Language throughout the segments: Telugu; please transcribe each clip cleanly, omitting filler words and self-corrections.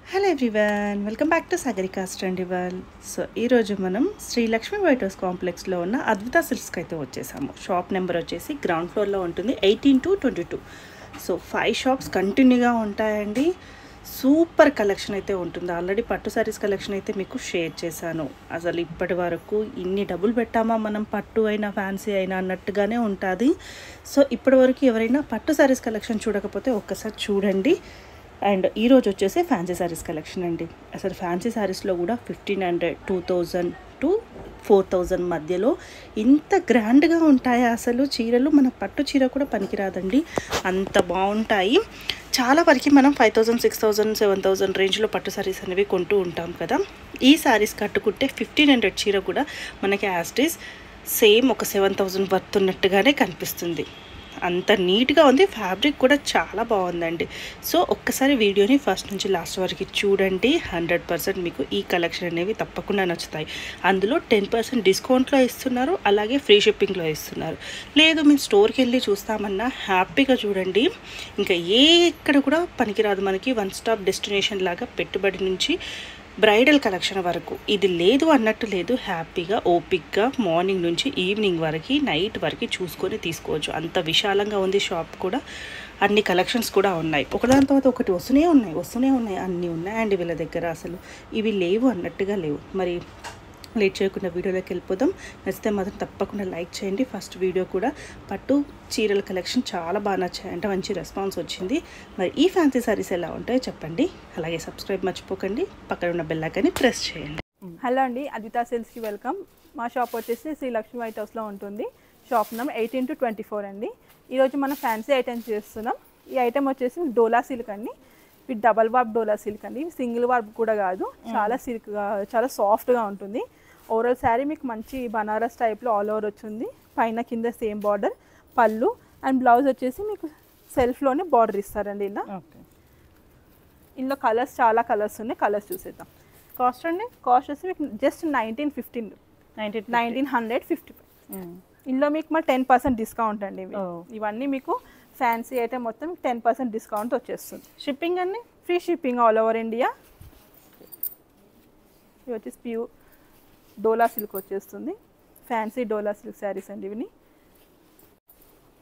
Hello everyone, welcome back to Sagarika స్టండి వరల్డ్. సో ఈరోజు మనం శ్రీ లక్ష్మీ వైట్ హౌస్ కాంప్లెక్స్లో ఉన్న అద్భుత సిల్క్స్కి అయితే వచ్చేసాము. షాప్ నెంబర్ వచ్చేసి గ్రౌండ్ ఫ్లోర్లో ఉంటుంది, 18 to 22. సో 5 షాప్స్ కంటిన్యూగా ఉంటాయండి. సూపర్ కలెక్షన్ అయితే ఉంటుంది. ఆల్రెడీ పట్టు శారీస్ కలెక్షన్ అయితే మీకు షేర్ చేశాను. అసలు ఇప్పటి వరకు ఇన్ని డబ్బులు పెట్టామా మనం, పట్టు అయినా ఫ్యాన్సీ అయినా అన్నట్టుగానే ఉంటుంది. సో ఇప్పటి వరకు ఎవరైనా పట్టు శారీస్ కలెక్షన్ చూడకపోతే ఒక్కసారి చూడండి. అండ్ ఈరోజు వచ్చేసి ఫ్యాన్సీ శారీస్ కలెక్షన్ అండి. అసలు ఫ్యాన్సీ శారీస్లో కూడా 1500, 2000 to 4000 మధ్యలో ఇంత గ్రాండ్గా ఉంటాయి. అసలు చీరలు మన పట్టు చీర కూడా పనికిరాదండి, అంత బాగుంటాయి. చాలా వరకు మనం 5000, 6000, 7000 రేంజ్లో పట్టు శారీస్ అనేవి కొంటూ ఉంటాం కదా. ఈ శారీస్ కట్టుకుంటే 1500 చీర కూడా మనకి యాజ్ ఇట్ ఈస్ సేమ్ ఒక 7000 వర్త్ ఉన్నట్టుగానే కనిపిస్తుంది. అంత నీట్గా ఉంది. ఫ్యాబ్రిక్ కూడా చాలా బాగుందండి. సో ఒక్కసారి వీడియోని ఫస్ట్ నుంచి లాస్ట్ వరకు చూడండి. 100% మీకు ఈ కలెక్షన్ అనేవి తప్పకుండా నచ్చుతాయి. అందులో 10% డిస్కౌంట్లో ఇస్తున్నారు, అలాగే ఫ్రీ షిప్పింగ్లో ఇస్తున్నారు. లేదు మేము స్టోర్కి వెళ్ళి చూస్తామన్నా హ్యాపీగా చూడండి. ఇంకా ఎక్కడ కూడా పనికిరాదు మనకి. వన్ స్టాప్ డెస్టినేషన్ లాగా పెట్టుబడి నుంచి బ్రైడల్ కలెక్షన్ వరకు ఇది లేదు అన్నట్టు లేదు. హ్యాపీగా ఓపిక్గా మార్నింగ్ నుంచి ఈవినింగ్ వరకు, నైట్ వరకు చూసుకొని తీసుకోవచ్చు. అంత విశాలంగా ఉంది షాప్ కూడా. అన్ని కలెక్షన్స్ కూడా ఉన్నాయి, ఒకదాని తర్వాత ఒకటి వస్తూనే ఉన్నాయి. అన్నీ ఉన్నాయండి వీళ్ళ దగ్గర. అసలు ఇవి లేవు అన్నట్టుగా లేవు. మరి లేట్ చేయకుండా వీడియోలోకి వెళ్ళిపోదాం. నచ్చితే మాత్రం తప్పకుండా లైక్ చేయండి. ఫస్ట్ వీడియో కూడా పట్టు చీరల కలెక్షన్ చాలా బాగా నచ్చాయంటే మంచి రెస్పాన్స్ వచ్చింది. మరి ఈ ఫ్యాన్సీ సారీస్ ఎలా ఉంటాయో చెప్పండి. అలాగే సబ్స్క్రైబ్ మర్చిపోకండి, పక్కన ఉన్న బెల్ ఐకాన్ని ప్రెస్ చేయండి. హలో అండి, అద్విత సిల్క్స్కి వెల్కమ్. మా షాప్ వచ్చేసి శ్రీ లక్ష్మీ వైట్ హౌస్లో ఉంటుంది. షాప్ నెంబర్ 18 to 24 అండి. ఈరోజు మనం ఫ్యాన్సీ ఐటమ్స్ చేస్తున్నాం. ఈ ఐటమ్ వచ్చేసి డోలా సిల్క్ అండి. ఇది డబల్ వార్ప్ డోలా సిల్క్ అండి. సింగిల్ వార్ప్ కూడా కాదు, చాలా సిల్క్గా చాలా సాఫ్ట్గా ఉంటుంది. ఓవరాల్ శారీ మీకు మంచి బనారస్ టైప్లో ఆల్ ఓవర్ వచ్చింది. పైన కింద సేమ్ బార్డర్, పళ్ళు అండ్ బ్లౌజ్ వచ్చేసి మీకు సెల్ఫ్లోనే బార్డర్ ఇస్తారండి. ఇందులో కలర్స్ చాలా కలర్స్ ఉన్నాయి, కలర్స్ చూసేద్దాం. కాస్ట్ అండి? కాస్ట్ వచ్చి మీకు జస్ట్ 1950. ఇందులో మీకు మరి 10% డిస్కౌంట్ అండి. ఇవన్నీ మీకు ఫ్యాన్సీ ఐటమ్ మొత్తం 10% డిస్కౌంట్ వచ్చేస్తుంది. షిప్పింగ్ అండి? Free shipping all over India. ఇవి వచ్చేసి ప్యూర్ డోలా సిల్క్ వచ్చేస్తుంది. ఫ్యాన్సీ డోలా సిల్క్ శారీస్ అండి ఇవి.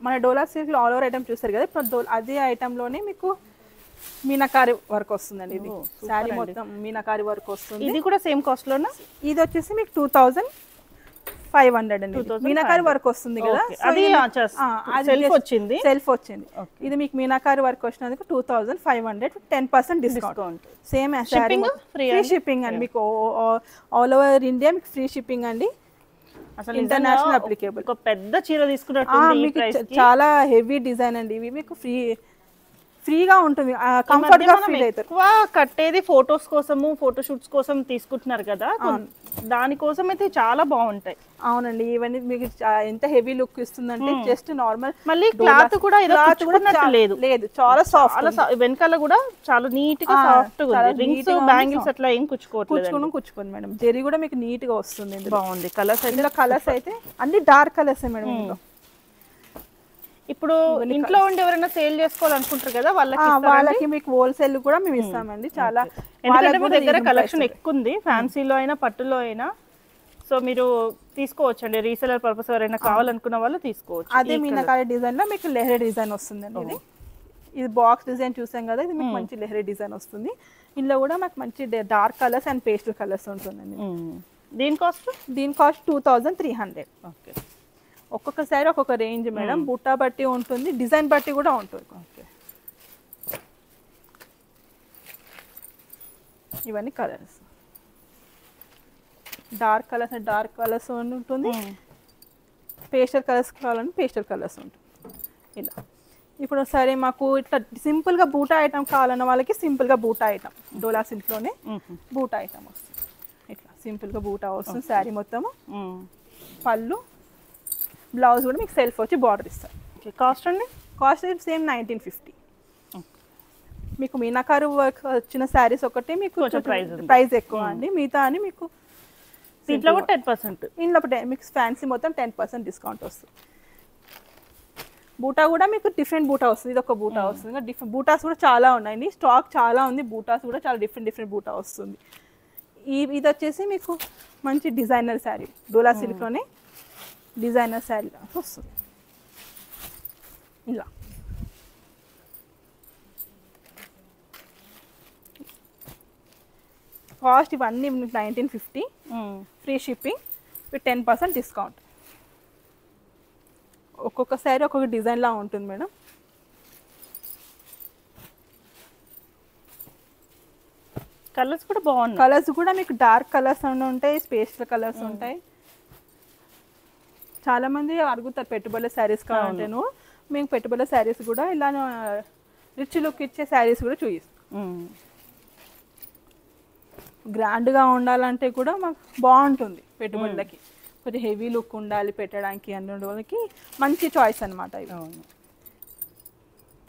మన డోలా సిల్క్లో ఆల్ ఓవర్ ఐటమ్ చూస్తారు కదా, ఇప్పుడు అదే ఐటెంలోనే మీకు మీనాకారి వర్క్ వస్తుందండి. ఇది శారీ మొత్తం మీనాకారి వర్క్ వస్తుంది. ఇది కూడా సేమ్ కాస్ట్లోనా? ఇది వచ్చేసి మీకు 2500 అండి. మీనాకారి వర్క్ వస్తుంది కదా, సెల్ఫ్ వచ్చింది. ఇది మీకు మీనాకారి వర్క్ వచ్చినందుకు 2500, 10% డిస్కౌంట్. సేమ్ ఫ్రీ షిప్పింగ్ అండి. మీకు ఆల్ ఓవర్ ఇండియా మీకు ఫ్రీ షిప్పింగ్ అండి. అసలు ఇంటర్నేషనల్ అప్లికేబుల్. ఒక పెద్ద చీర తీసుకున్నట్టు మీకు చాలా హెవీ డిజైన్ అండి. ఇవి మీకు ఫ్రీగా ఉంటుంది, కంఫర్ట్ గా ఫీల్ అవుతారు. ఎక్కువ కట్టేది ఫొటోస్ కోసము, ఫోటోషూట్స్ కోసం తీసుకుంటున్నారు కదా, దానికోసం అయితే చాలా బాగుంటాయి. అవునండి, ఇవన్నీ మీకు ఎంత హెవీ లుక్ ఇస్తుందంటే జస్ట్ నార్మల్. మళ్ళీ క్లాత్ కూడా లేదు, చాలా సాఫ్ట్. వెనకాల కూడా చాలా నీట్ గా సాఫ్ట్ గా ఉంది. రింగ్స్, బ్యాంగిల్స్ అట్లా ఏం కుచ్చుకోండి మేడం. జెరీ కూడా మీకు నీట్ గా వస్తుంది. బాగుంది. కలర్స్ అయితే అన్ని డార్క్ కలర్స్ మేడం. ఇప్పుడు ఇంట్లో ఉండి ఎవరైనా సేల్ చేసుకోవాలనుకుంటారు కదా, వాళ్ళకి మీకు హోల్సేల్ కూడా మేము ఇస్తామండి. చాలా దగ్గర కలెక్షన్ ఎక్కువ ఉంది, ఫ్యాన్సీలో అయినా పట్టులో అయినా. సో మీరు తీసుకోవచ్చండి, రీసెలర్ పర్పస్ ఎవరైనా కావాలనుకున్న వాళ్ళు తీసుకోవచ్చు. అదే మీనాకారి డిజైన్ లో మీకు లెహరీ డిజైన్ వస్తుందండి. ఇది బాక్స్ డిజైన్ చూసాం కదా, ఇది మీకు మంచి లెహరీ డిజైన్ వస్తుంది. ఇందులో కూడా మాకు మంచి dark colours and pastel colours ఉంటుందండి. దీని కాస్ట్ 2300. ఓకే. ఒక్కొక్క సారీ ఒక్కొక్క రేంజ్ మేడం. బుట్టా బట్టి ఉంటుంది, డిజైన్ బట్టి కూడా ఉంటుంది. ఓకే. ఇవన్నీ కలర్స్, డార్క్ కలర్స్ ఉంటుంది, పేస్టల్ కలర్స్ కావాలంటే పేస్టల్ కలర్స్ ఉంటుంది. ఇలా ఇప్పుడు సరే మాకు ఇట్లా సింపుల్గా బూటా ఐటమ్ కావాలన్న వాళ్ళకి సింపుల్గా బూటా ఐటమ్, డోలా సిల్క్లోనే బూటా ఐటమ్ వస్తుంది. ఇట్లా సింపుల్గా బూటా వస్తుంది శారీ మొత్తము. పళ్ళు, బ్లౌజ్ కూడా మీకు సెల్ఫ్ వచ్చి బార్డర్ ఇస్తారు. కాస్ట్ అండి? Cost same 1950. మీకు మీనాకారు వర్క్ వచ్చిన శారీస్ ఒకటి మీకు ప్రైస్ ఎక్కువ అండి. మిగతా అని మీకు దీంట్లో కూడా 10%. ఇంట్లో మీకు ఫ్యాన్సీ మొత్తం 10% డిస్కౌంట్ వస్తుంది. బూటా కూడా మీకు డిఫరెంట్ బూటా వస్తుంది, ఇది ఒక బూటా వస్తుంది. డిఫరెంట్ బూటాస్ కూడా చాలా ఉన్నాయండి, స్టాక్ చాలా ఉంది. బూటాస్ కూడా చాలా డిఫరెంట్ బూటా వస్తుంది. ఇది వచ్చేసి మీకు మంచి డిజైనర్ శారీ, డోలా సిల్క్లోనే డిజైనర్ శారీ వస్తుంది ఇలా. కాస్ట్ ఇవన్నీ 1950, ఫ్రీ షిప్పింగ్ విత్ 10% డిస్కౌంట్. ఒక్కొక్క శారీ ఒక్కొక్క డిజైన్లా ఉంటుంది మేడం. కలర్స్ కూడా బాగున్నాయి. కలర్స్ కూడా మీకు డార్క్ కలర్స్ అని ఉంటాయి, పేస్టల్ కలర్స్ ఉంటాయి. చాలా మంది అడుగుతారు పెట్టుబడుల శారీస్ కావాలంటేను, మేము పెట్టుబడుల శారీస్ కూడా ఇలా రిచ్ లుక్ ఇచ్చే శారీస్ కూడా చూపిస్తాం. గ్రాండ్గా ఉండాలంటే కూడా మాకు బాగుంటుంది పెట్టుబడులకి, కొంచెం హెవీ లుక్ ఉండాలి పెట్టడానికి అన్న వాళ్ళకి మంచి చాయిస్ అనమాట. ఇవి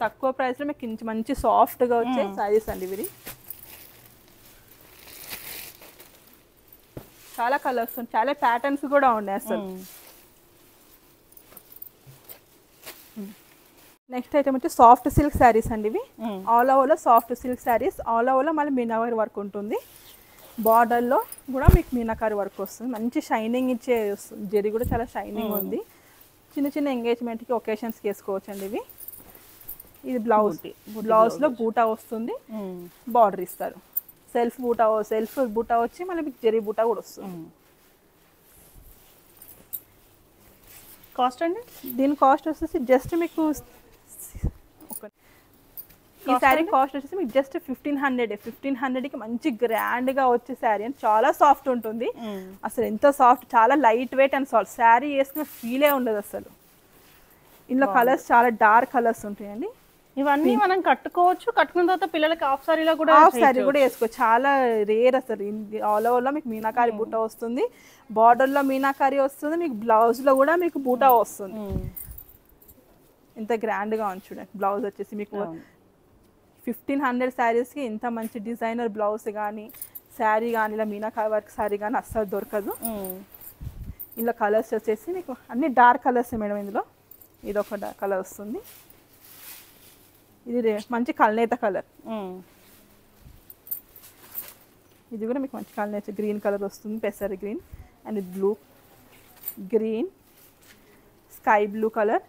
తక్కువ ప్రైస్లో మీకు మంచి సాఫ్ట్గా వచ్చే శారీస్ అండి ఇవి. చాలా కలర్స్, చాలా ప్యాటర్న్స్ కూడా ఉన్నాయి అసలు. నెక్స్ట్ ఐటమ్ వచ్చి సాఫ్ట్ సిల్క్ శారీస్ అండి ఇవి. ఆల్ ఓవర్లో సాఫ్ట్ సిల్క్ శారీస్, ఆల్ ఓవర్లో మళ్ళీ మీనాకారి వర్క్ ఉంటుంది. బార్డర్లో కూడా మీకు మీనాకారి వర్క్ వస్తుంది, మంచి షైనింగ్ ఇచ్చే వస్తుంది. జరీ కూడా చాలా షైనింగ్ ఉంది. చిన్న చిన్న ఎంగేజ్మెంట్కి ఒకేషన్స్కి వేసుకోవచ్చు అండి ఇవి. ఇది బ్లౌజ్, బ్లౌజ్లో బూటా వస్తుంది, బార్డర్ ఇస్తారు. సెల్ఫ్ బూటా వచ్చి మళ్ళీ మీకు జరీ బూటా కూడా వస్తుంది. కాస్ట్ అండి దీని కాస్ట్ వచ్చేసి జస్ట్ మీకు ఈ శారీ కాస్ట్ వచ్చేసి మీకు జస్ట్ 1500కి మంచి గ్రాండ్గా వచ్చే శారీ అని చాలా సాఫ్ట్ ఉంటుంది. అసలు ఎంతో సాఫ్ట్, చాలా light wait and soft. Sari వేసుకున్న ఫీలే ఉండదు అసలు. ఇందులో కలర్స్ చాలా డార్క్ కలర్స్ ఉంటాయండి. ఇవన్నీ మనం కట్టుకోవచ్చు, కట్టుకున్న తర్వాత పిల్లలకి హాఫ్ సారీలో కూడా వేసుకోవచ్చు. చాలా రేర్ అసలు. ఆల్ ఓవర్లో మీకు మీనాకారి బూటా వస్తుంది, బార్డర్లో మీనాకారి వస్తుంది, మీకు బ్లౌజ్లో కూడా మీకు బూటా వస్తుంది. ఇంత గ్రాండ్గా ఉంది చూడండి. బ్లౌజ్ వచ్చేసి మీకు 1500 శారీస్కి ఇంత మంచి డిజైనర్ బ్లౌజ్ కానీ శారీ కానీ ఇలా మీనాకారి వర్క్ శారీ కానీ అస్సలు దొరకదు. ఇందులో కలర్స్ వచ్చేసి మీకు అన్ని డార్క్ కలర్స్ మేడం. ఇందులో ఇది ఒక కలర్ వస్తుంది, ఇది మంచి కల్నేత కలర్, ఇది కూడా మీకు మంచి కల్నేత గ్రీన్ కలర్ వస్తుంది, పెసర్ green and blue green, sky blue colour.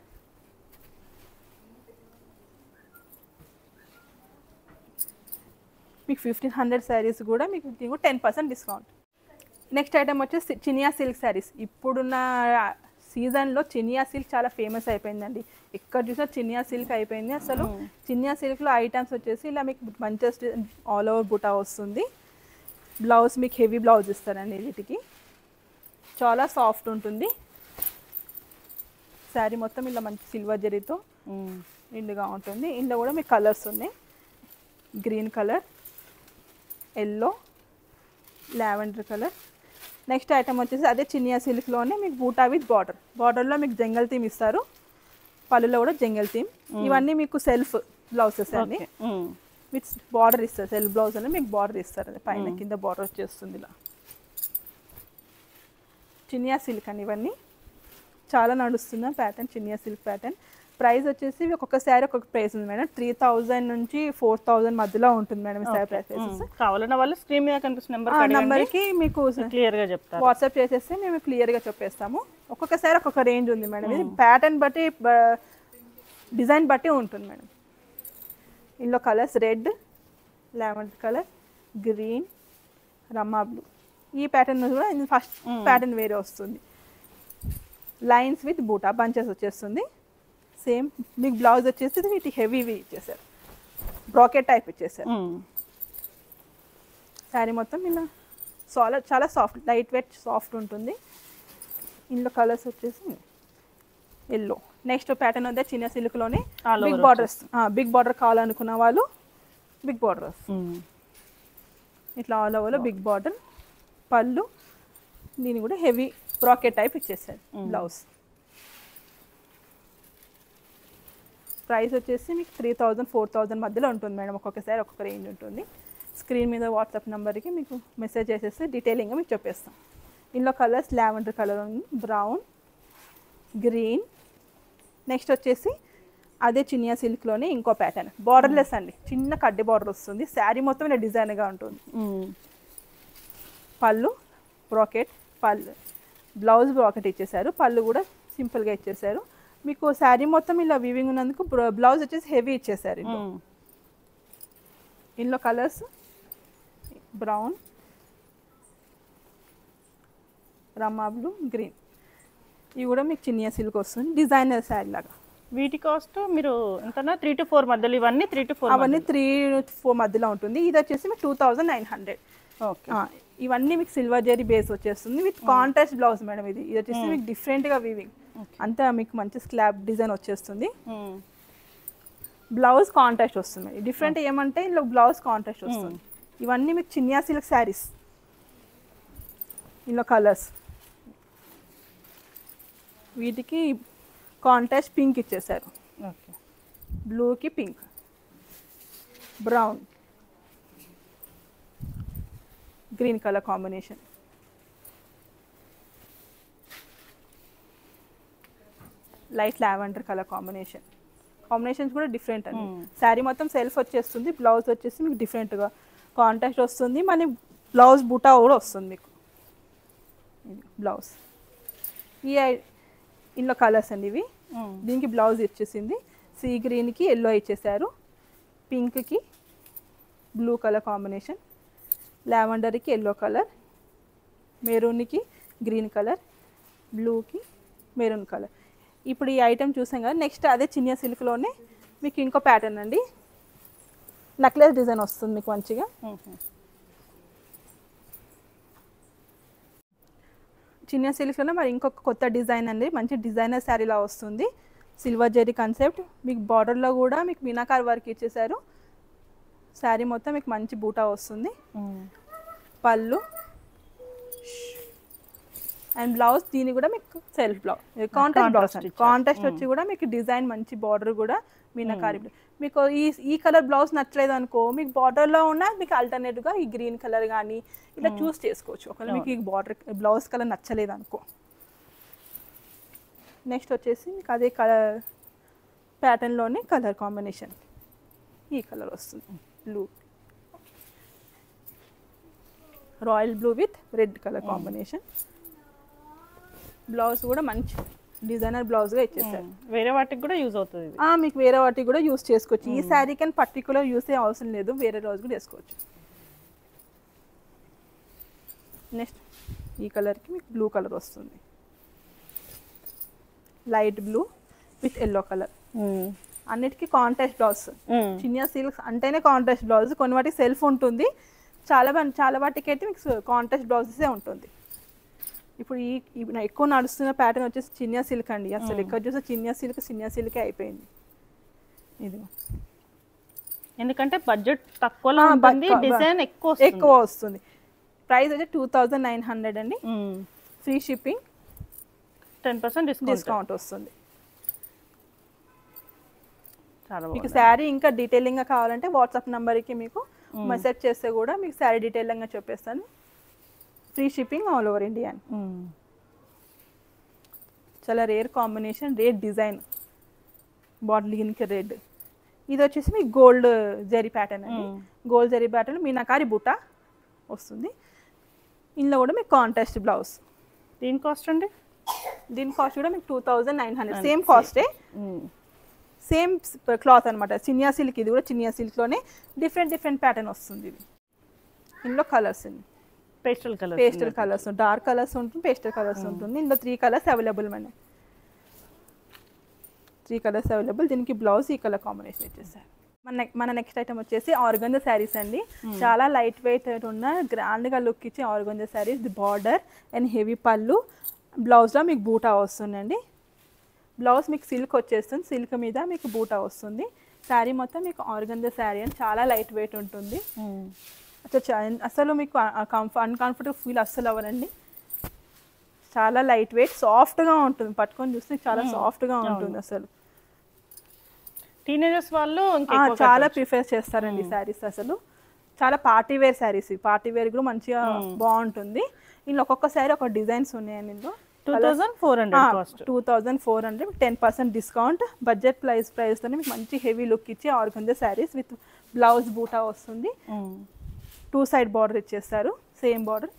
మీకు 1500 శారీస్ కూడా మీకు 10% డిస్కౌంట్. నెక్స్ట్ ఐటమ్ వచ్చేసి చినియా సిల్క్ శారీస్. ఇప్పుడున్న సీజన్లో చినియా సిల్క్ చాలా ఫేమస్ అయిపోయిందండి. ఎక్కడ చూసినా చినియా సిల్క్ అయిపోయింది అసలు. చినియా సిల్క్లో ఐటమ్స్ వచ్చేసి ఇలా మీకు మంచి ఆల్ ఓవర్ బుటా వస్తుంది. బ్లౌజ్ మీకు హెవీ బ్లౌజ్ ఇస్తారండి వీటికి. చాలా సాఫ్ట్ ఉంటుంది శారీ మొత్తం. ఇలా మంచి సిల్వర్ జరీతో నిండుగా ఉంటుంది. ఇందులో కూడా మీకు కలర్స్ ఉన్నాయి, green colour, yellow, lavender colour. Next item వచ్చేసి అదే చినియా సిల్క్లోనే మీకు బూటా విత్ బార్డర్, బార్డర్లో మీకు జంగల్ థీమ్ ఇస్తారు, పళ్ళులో కూడా జంగల్ థీమ్. ఇవన్నీ మీకు సెల్ఫ్ బ్లౌజెస్ అండి, విత్ బార్డర్ ఇస్తారు. సెల్ఫ్ బ్లౌజ్ అని మీకు బార్డర్ ఇస్తారు, పైన కింద బార్డర్ వచ్చేస్తుంది ఇలా. చినియా సిల్క్ అండి ఇవన్నీ, చాలా నడుస్తుంది pattern, Chiniya silk pattern. Price వచ్చేసి ఒక్కొక్క శారీ ఒక్కొక్క ప్రైస్ ఉంది మేడం. 3000 నుంచి 4000 మధ్యలో ఉంటుంది మేడం ఈ శారీ ప్రైసెస్. కావాలన్న వాళ్ళు స్క్రీన్ మీద కనిపిస్తున్న నెంబర్కి మీకు క్లియర్గా చెప్తారు, వాట్సాప్ చేసేస్తే మేము క్లియర్గా చెప్పేస్తాము. ఒక్కొక్క శారీ ఒక్కొక్క రేంజ్ ఉంది మేడం. ఇది ప్యాటర్న్ బట్టి డిజైన్ బట్టి ఉంటుంది మేడం. ఇందులో colours red, lavender colour, green, రమ్మా బ్లూ. ఈ ప్యాటర్న్ కూడా ఫస్ట్ ప్యాటర్న్ వేరే వస్తుంది. లైన్స్ విత్ బూటా బంచెస్ వచ్చేస్తుంది. సేమ్ మీకు బ్లౌజ్ వచ్చేసి వీటి హెవీవి ఇచ్చేసారు, బ్రాకెట్ టైప్ ఇచ్చేసారు. శారీ మొత్తం ఇలా చాలా సాఫ్ట్, లైట్ వెయిట్ సాఫ్ట్ ఉంటుంది. ఇందులో కలర్స్ వచ్చేసి ఎల్లో. నెక్స్ట్ ప్యాటర్న్ వద్ద చిన్న సిల్క్లోనే బిగ్ బార్డర్స్, బిగ్ బార్డర్ కావాలనుకున్న వాళ్ళు బిగ్ బార్డర్ వస్తుంది ఇట్లా ఆల్ ఓవర్లో బిగ్ బార్డర్. పళ్ళు దీన్ని కూడా హెవీ బ్రాకెట్ టైప్ ఇచ్చేసారు. బ్లౌజ్ ప్రైస్ వచ్చేసి మీకు 3000 4000 మధ్యలో ఉంటుంది మేడం. ఒక్కొక్కసారి ఒక్కొక్క రేంజ్ ఉంటుంది. స్క్రీన్ మీద వాట్సాప్ నెంబర్కి మీకు మెసేజ్ చేసేస్తే డీటెయిలింగ్గా మీకు చెప్పేస్తాం. ఇందులో కలర్స్ లావెండర్ కలర్ ఉంది, బ్రౌన్, గ్రీన్. నెక్స్ట్ వచ్చేసి అదే చినియా సిల్క్లోనే ఇంకో ప్యాటర్న్ బార్డర్లెస్ అండి, చిన్న కడ్డీ బార్డర్ వస్తుంది. శారీ మొత్తం ఇలా డిజైన్గా ఉంటుంది. పళ్ళు బ్రాకెట్, పళ్ళు బ్లౌజ్ బ్రాకెట్ ఇచ్చేసారు, పళ్ళు కూడా సింపుల్గా ఇచ్చేసారు. మీకు శారీ మొత్తం ఇలా వీవింగ్ ఉన్నందుకు బ్లౌజ్ వచ్చేసి హెవీ ఇచ్చేసారు. ఇందులో కలర్స్ బ్రౌన్, రమ్మా బ్లూ, గ్రీన్. ఇవి కూడా మీకు చినియా సిల్క్ వస్తుంది, డిజైనర్ శారీ లాగా. వీటి కాస్ట్ మీరు ఎంతన్నా 3 to 4 మధ్యలో, ఇవన్నీ 3 to 4 అవన్నీ 3 to 4 మధ్యలో ఉంటుంది. ఇది వచ్చేసి మీకు 2900. ఓకే. ఇవన్నీ మీకు సిల్వర్ జరీ బేస్ వచ్చేస్తుంది విత్ కాంట్రాస్ట్ బ్లౌజ్ మేడం. ఇది వచ్చేసి మీకు డిఫరెంట్గా వీవింగ్ అంతా మీకు మంచి స్లాబ్ డిజైన్ వచ్చేస్తుంది. బ్లౌజ్ కాంట్రాస్ట్ వస్తుంది. డిఫరెంట్ ఏమంటే ఇందులో బ్లౌజ్ కాంట్రాస్ట్ వస్తుంది. ఇవన్నీ మీకు చినియా సిల్క్ శారీస్. ఇందులో కలర్స్ వీటికి కాంట్రాస్ట్ పింక్ ఇచ్చేసారు, ఓకే. బ్లూకి pink, brown, green colour combination, light lavender colour combinations కూడా డిఫరెంట్ అండి. శారీ మొత్తం సెల్ఫ్ వచ్చేస్తుంది, బ్లౌజ్ వచ్చేసి మీకు డిఫరెంట్గా కాంట్రాస్ట్ వస్తుంది. మన బ్లౌజ్ బూటా కూడా వస్తుంది మీకు. బ్లౌజ్ ఇందులో కలర్స్ అండి ఇవి. దీనికి బ్లౌజ్ ఇచ్చేసింది సీ గ్రీన్కి ఎల్లో ఇచ్చేసారు, పింక్కి బ్లూ కలర్ కాంబినేషన్, లావెండర్కి ఎల్లో కలర్, మెరూన్కి గ్రీన్ కలర్, బ్లూకి మెరూన్ కలర్. ఇప్పుడు ఈ ఐటెం చూసాం కదా. నెక్స్ట్ అదే చినియా సిల్క్లోనే మీకు ఇంకో ప్యాటర్న్ అండి, నెక్లెస్ డిజైన్ వస్తుంది మీకు మంచిగా. చినియా సిల్క్లోనే మరి ఇంకొక కొత్త డిజైన్ అండి, మంచి డిజైనర్ శారీలా వస్తుంది. సిల్వర్ జరీ కాన్సెప్ట్, మీకు బార్డర్లో కూడా మీకు మీనాకార్ వర్క్ ఇచ్చేసారు. శారీ మొత్తం మీకు మంచి బూటా వస్తుంది. పళ్ళు అండ్ బ్లౌజ్ దీని కూడా మీకు సెల్ఫ్ బ్లౌజ్ కాంట్రాస్ట్ బ్లౌజ్ అండి. కాంట్రాస్ట్ వచ్చి కూడా మీకు డిజైన్ మంచి బార్డర్ కూడా మీనాకారి. మీకు ఈ కలర్ బ్లౌజ్ నచ్చలేదు అనుకో, మీకు బార్డర్లో ఉన్న మీకు ఆల్టర్నేట్గా ఈ గ్రీన్ కలర్ కానీ ఇలా చూస్ చేసుకోవచ్చు. ఒకవేళ మీకు ఈ బార్డర్ బ్లౌజ్ కలర్ నచ్చలేదు అనుకో. నెక్స్ట్ వచ్చేసి మీకు అదే కలర్ ప్యాటర్న్లోనే కలర్ కాంబినేషన్ ఈ కలర్ వస్తుంది, blue, royal blue with red colour combination. Blouse కూడా మంచి డిజైనర్ బ్లౌజ్గా ఇచ్చేసారు. వేరే వాటికి కూడా యూజ్ అవుతుంది. మీకు వేరే వాటికి కూడా యూజ్ చేసుకోవచ్చు. ఈ శారీకి అని పర్టికులర్ యూస్ అవసరం లేదు, వేరే రోజు కూడా వేసుకోవచ్చు. నెక్స్ట్ ఈ కలర్కి మీకు బ్లూ కలర్ వస్తుంది, light blue with yellow colour. అన్నిటికీ కాంట్రాస్ట్ బ్లౌజ్. చినియా సిల్క్స్ అంటేనే కాంట్రాస్ట్ బ్లౌజ్. కొన్ని వాటికి సెల్ఫ్ ఉంటుంది, చాలా వాటికి అయితే మీకు కాంట్రాస్ట్ బ్లౌజెసే ఉంటుంది. ఇప్పుడు ఈ ఎక్కువ నడుస్తున్న ప్యాటర్న్ వచ్చేసి చినియా సిల్క్ అండి. అసలు ఎక్కడ చూస్తే చినియా సిల్కే అయిపోయింది ఇది. ఎందుకంటే బడ్జెట్ తక్కువలో ఉంటుంది, డిజైన్ ఎక్కువ వస్తుంది. ప్రైస్ అయితే 2900 అండి. ఫ్రీ షిప్పింగ్, 10% డిస్కౌంట్ వస్తుంది. చాలా మీకు శారీ ఇంకా డీటెయిలింగ్గా కావాలంటే వాట్సాప్ నెంబర్కి మీకు మెసేజ్ చేస్తే కూడా మీకు శారీ డీటెయిలింగ్గా చెప్పేస్తాను. Free shipping all over India. చాలా రేర్ కాంబినేషన్, రేర్ డిజైన్, బాటిల్కి రెడ్. ఇది వచ్చేసి మీకు గోల్డ్ జరీ ప్యాటర్న్ అండి. గోల్డ్ జరీ ప్యాటర్న్ మీనాకారి బూటా వస్తుంది. ఇందులో కూడా మీకు కాంట్రాస్ట్ బ్లౌజ్. దీని కాస్ట్ అండి? దీని కాస్ట్ కూడా మీకు 2900. సేమ్ కాస్టే, సేమ్ క్లాత్ అనమాట. చినియా సిల్క్. ఇది కూడా చినియా సిల్క్లోనే డిఫరెంట్ ప్యాటర్న్ వస్తుంది. ఇది ఇందులో కలర్స్ అండి, పేస్టల్ కలర్స్, డార్క్ కలర్స్ ఉంటుంది, పేస్టల్ కలర్స్ ఉంటుంది. ఇందులో 3 colours available madam. 3 colours available. దీనికి బ్లౌజ్ ఈ కలర్ కాంబినేషన్ ఇచ్చేసారు. మన నెక్స్ట్ ఐటమ్ వచ్చేసి ఆర్గంజా శారీస్ అండి. చాలా లైట్ వెయిట్ ఉన్న గ్రాండ్గా లుక్ ఇచ్చే organza saris. The border and heavy పళ్ళు, బ్లౌజ్లో మీకు బూటా వస్తుందండి. బ్లౌజ్ మీకు సిల్క్ వచ్చేస్తుంది, సిల్క్ మీద మీకు బూటా వస్తుంది. శారీ మొత్తం మీకు ఆర్గంజా శారీ అని చాలా లైట్ వెయిట్ ఉంటుంది. అసలు మీకు అన్కంఫర్టబుల్ ఫీల్ అస్సలు అవ్వరండి. చాలా లైట్ వెయిట్, సాఫ్ట్గా ఉంటుంది. పట్టుకొని చూస్తే చాలా సాఫ్ట్గా ఉంటుంది. అసలు టీనేజర్స్ వాళ్ళు చాలా ప్రిఫర్ చేస్తారండి శారీస్. అసలు చాలా party wear saris. Party wear కూడా మంచిగా బాగుంటుంది. ఇందులో ఒక్కొక్క శారీ ఒక డిజైన్స్ ఉన్నాయండి. ఇందులో 2400 కాస్ట్. 2400 10% డిస్కౌంట్. బడ్జెట్ ప్రైస్తోనే మీకు మంచి హెవీ లుక్ ఇచ్చి ఆర్గంజా శారీస్ విత్ బ్లౌజ్ బూటా వస్తుంది. 2 సైడ్ బార్డర్ ఇచ్చేస్తారు, సేమ్ బార్డర్.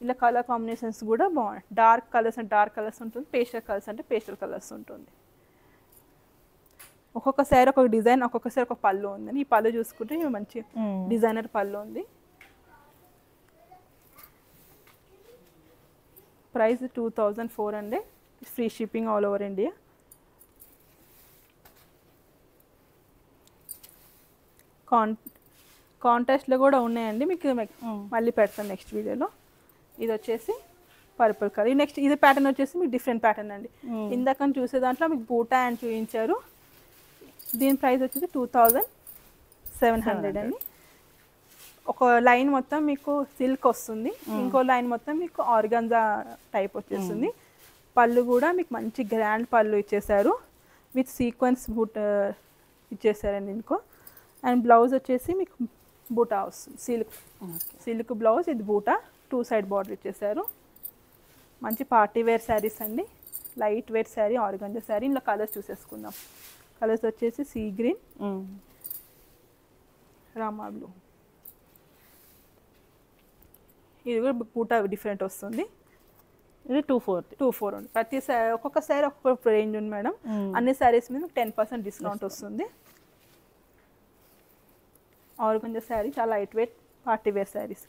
ఇలా కలర్ కాంబినేషన్స్ కూడా బాగుంటాయి. డార్క్ కలర్స్ అంటే డార్క్ కలర్స్ ఉంటుంది, పేస్టల్ కలర్స్ అంటే పేస్టల్ కలర్స్ ఉంటుంది. ఒక్కొక్క శారీ ఒక్కొక్క డిజైన్, ఒక్కొక్క శారీ ఒక పళ్ళు ఉందని. ఈ పళ్ళు చూసుకుంటే మంచి డిజైనర్ పళ్ళు ఉంది. Price 2400, free shipping all over India. కాంట్రాస్ట్లో కూడా ఉన్నాయండి, మీకు మళ్ళీ పెడతాను నెక్స్ట్ వీడియోలో. ఇది వచ్చేసి పర్పుల్ కలర్. నెక్స్ట్ ఇది ప్యాటర్న్ వచ్చేసి మీకు డిఫరెంట్ ప్యాటర్న్ అండి. ఇందాక చూసే దాంట్లో మీకు బూటా అండ్ చూపించారు. దీని ప్రైస్ వచ్చేసి 2700 అండి. ఒక లైన్ మొత్తం మీకు సిల్క్ వస్తుంది, ఇంకో లైన్ మొత్తం మీకు ఆర్గాన్జా టైప్ వచ్చేస్తుంది. పళ్ళు కూడా మీకు మంచి గ్రాండ్ పళ్ళు ఇచ్చేసారు విత్ సీక్వెన్స్ బూట్ ఇచ్చేసారండి ఇంకో. అండ్ బ్లౌజ్ వచ్చేసి మీకు బూటా వస్తుంది, సిల్క్ బ్లౌజ్, ఇది బూటా. 2 సైడ్ బార్డర్ ఇచ్చేసారు. మంచి పార్టీ వేర్ శారీస్ అండి, light weight sari, organza sari. ఇందులో కలర్స్ చూసేసుకుందాం. కలర్స్ వచ్చేసి సీ గ్రీన్, రామా బ్లూ. ఇది కూడా బూటా డిఫరెంట్ వస్తుంది. ఇది 240 ఉంది. ప్రతి ఒక్కొక్క శారీ ఒక్కొక్క రేంజ్ ఉంది మేడం. అన్ని శారీస్ మీద 10% డిస్కౌంట్ వస్తుంది. ఆర్గంజా శారీ చాలా light weight party wear saris.